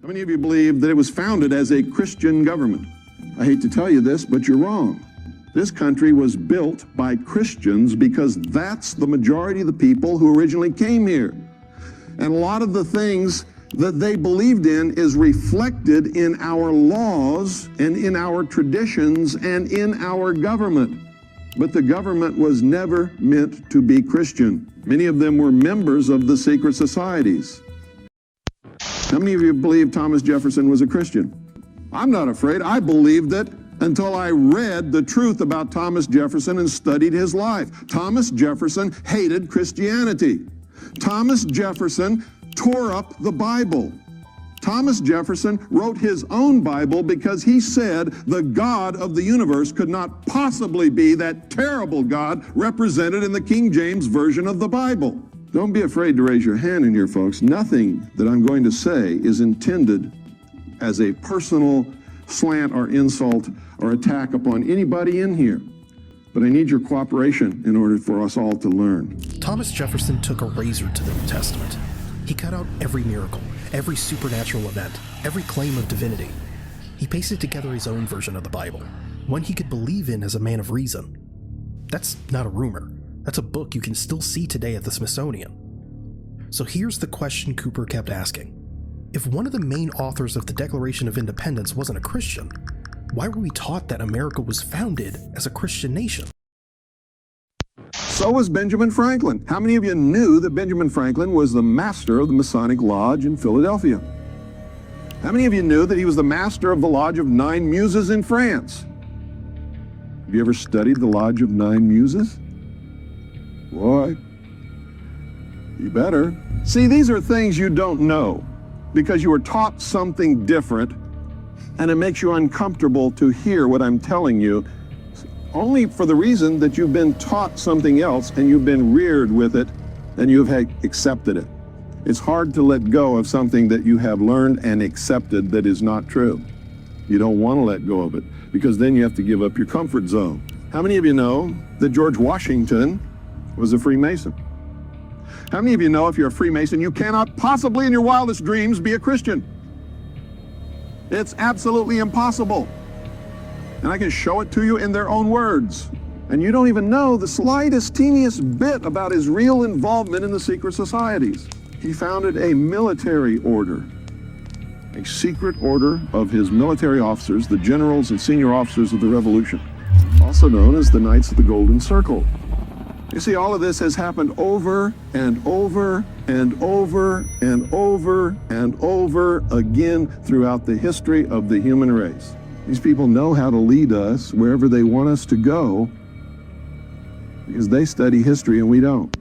How many of you believe that it was founded as a Christian government? I hate to tell you this, but you're wrong. This country was built by Christians because that's the majority of the people who originally came here. And a lot of the things that they believed in is reflected in our laws and in our traditions and in our government. But the government was never meant to be Christian. Many of them were members of the secret societies. How many of you believe Thomas Jefferson was a Christian? I'm not afraid. I believed it until I read the truth about Thomas Jefferson and studied his life. Thomas Jefferson hated Christianity. Thomas Jefferson tore up the Bible. Thomas Jefferson wrote his own Bible because he said the God of the universe could not possibly be that terrible God represented in the King James Version of the Bible. Don't be afraid to raise your hand in here, folks. Nothing that I'm going to say is intended as a personal slant or insult or attack upon anybody in here. But I need your cooperation in order for us all to learn. Thomas Jefferson took a razor to the New Testament. He cut out every miracle, every supernatural event, every claim of divinity. He pasted together his own version of the Bible, one he could believe in as a man of reason. That's not a rumor. That's a book you can still see today at the Smithsonian. So here's the question Cooper kept asking. If one of the main authors of the Declaration of Independence wasn't a Christian, why were we taught that America was founded as a Christian nation? So was Benjamin Franklin. How many of you knew that Benjamin Franklin was the master of the Masonic Lodge in Philadelphia? How many of you knew that he was the master of the Lodge of Nine Muses in France? Have you ever studied the Lodge of Nine Muses? Boy, you better. See, these are things you don't know because you were taught something different, and it makes you uncomfortable to hear what I'm telling you, only for the reason that you've been taught something else and you've been reared with it and you've accepted it. It's hard to let go of something that you have learned and accepted that is not true. You don't want to let go of it because then you have to give up your comfort zone. How many of you know that George Washington was a Freemason? How many of you know if you're a Freemason, you cannot possibly in your wildest dreams be a Christian? It's absolutely impossible. And I can show it to you in their own words. And you don't even know the slightest, teeniest bit about his real involvement in the secret societies. He founded a military order, a secret order of his military officers, the generals and senior officers of the Revolution, also known as the Knights of the Golden Circle. You see, all of this has happened over and over and over and over and over again throughout the history of the human race. These people know how to lead us wherever they want us to go because they study history and we don't.